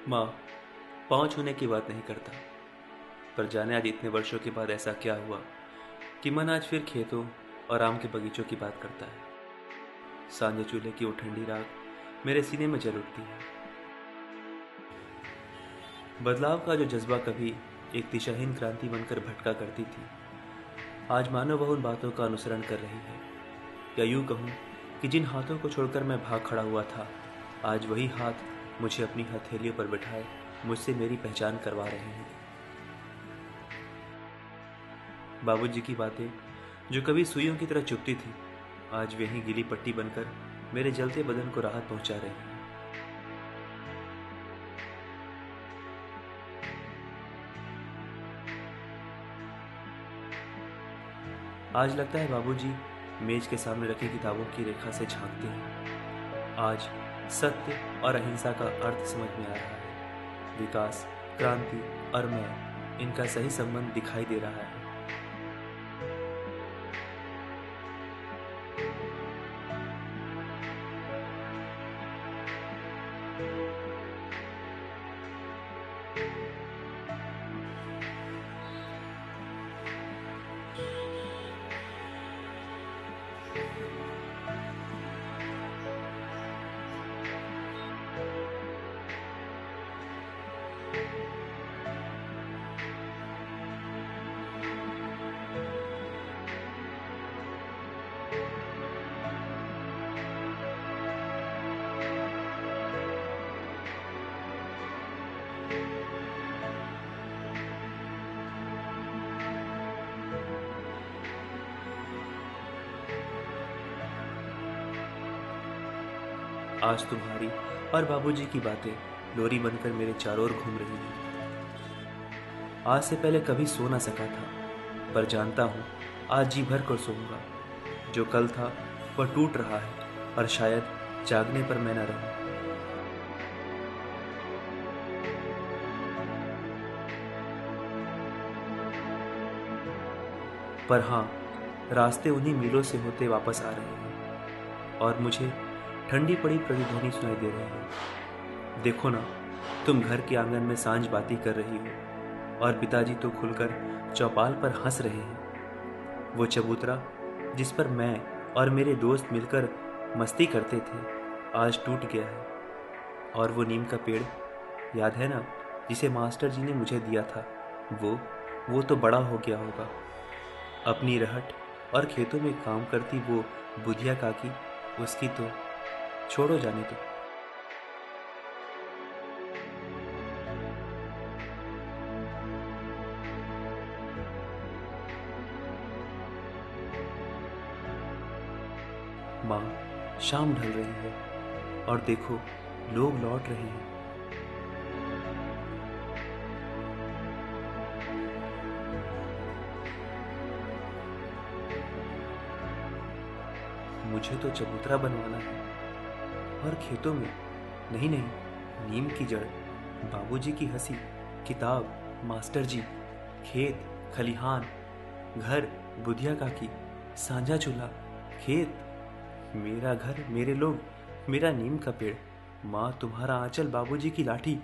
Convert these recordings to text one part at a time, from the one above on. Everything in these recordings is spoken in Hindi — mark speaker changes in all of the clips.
Speaker 1: माँ, पाँव छूने की बात नहीं करता, पर जाने आज इतने वर्षों के बाद ऐसा क्या हुआ कि मन आज फिर खेतों और आम के बगीचों की बात करता है। सांझे चूल्हे की वो ठंडी राख मेरे सीने में जल उठती है। बदलाव का जो जज्बा कभी एक दिशाहीन क्रांति बनकर भटका करती थी, आज मानो वह उन बातों का अनुसरण कर रही है। या यूं कहूं कि जिन हाथों को छोड़कर मैं भाग खड़ा हुआ था, आज वही हाथ मुझे अपनी हथेलियों पर बिठाए मुझसे मेरी पहचान करवा रहे हैं। बाबूजी की बातें जो कभी सुइयों की तरह चुभती थी, आज वही गीली पट्टी बनकर मेरे जलते बदन को राहत पहुंचा रही है। आज लगता है बाबूजी मेज के सामने रखी किताबों की रेखा से झांकते हैं। आज सत्य और अहिंसा का अर्थ समझ में आ रहा है। विकास, क्रांति और मैं, इनका सही संबंध दिखाई दे रहा है। आज तुम्हारी और बाबूजी की बातें लोरी बनकर मेरे चारों ओर घूम रही हैं। आज से पहले कभी सो ना सका था, पर जानता हूँ आज जी भर कर सोऊंगा। जो कल था वह टूट रहा है और शायद जागने पर मैं न रहूं। पर हाँ, रास्ते उन्हीं मीलों से होते वापस आ रहे हैं और मुझे ठंडी पड़ी प्रतिध्वनि सुनाई दे रही है। देखो ना, तुम घर के आंगन में सांझ बाती कर रही हो और पिताजी तो खुलकर चौपाल पर हंस रहे हैं। वो चबूतरा जिस पर मैं और मेरे दोस्त मिलकर मस्ती करते थे, आज टूट गया है। और वो नीम का पेड़, याद है ना, जिसे मास्टर जी ने मुझे दिया था, वो तो बड़ा हो गया होगा। अपनी रहट और खेतों में काम करती वो बुधिया काकी, उसकी तो छोड़ो, जाने दो। माँ, शाम ढल रही है और देखो, लोग लौट रहे हैं। मुझे तो चबूतरा बनवाना है और खेतों में नहीं नहीं, नीम की जड़, बाबूजी की हंसी, किताब, मास्टर जी, खेत, खलिहान, घर, बुधिया काकी, सांझा चूल्हा, खेत, मेरा घर, मेरे लोग, मेरा नीम का पेड़, माँ तुम्हारा आंचल, बाबूजी की लाठी।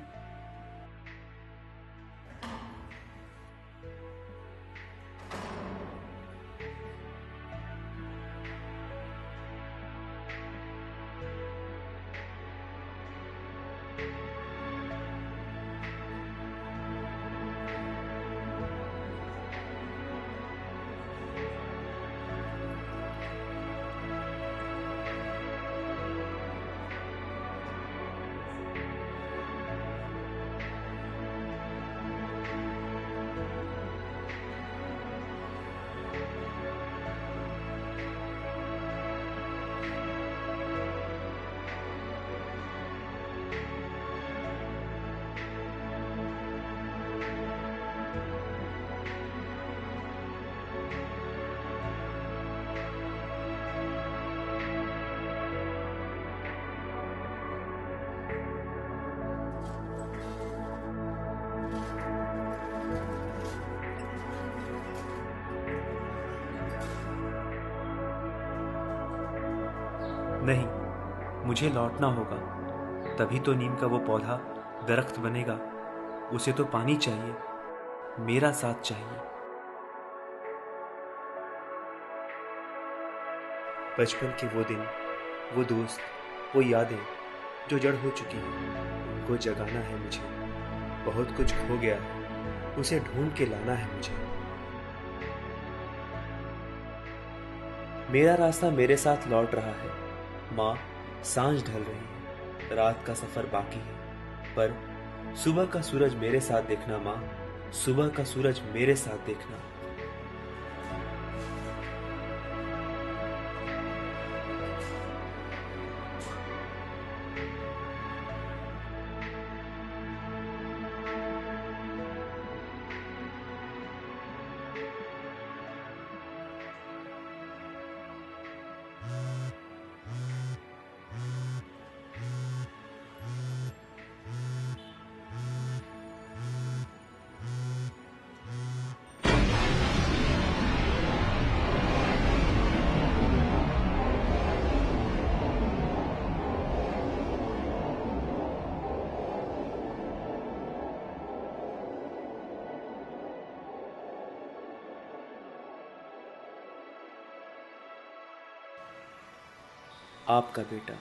Speaker 1: नहीं, मुझे लौटना होगा, तभी तो नीम का वो पौधा दरख्त बनेगा उसे तो पानी चाहिए, मेरा साथ चाहिए। बचपन के वो दिन, वो दोस्त, वो यादें जो जड़ हो चुकी हैं, उनको जगाना है मुझे। बहुत कुछ खो गया है, उसे ढूंढ के लाना है मुझे। मेरा रास्ता मेरे साथ लौट रहा है माँ, सांझ ढल रही है, रात का सफर बाकी है, पर सुबह का सूरज मेरे साथ देखना माँ, सुबह का सूरज मेरे साथ देखना। आपका बेटा।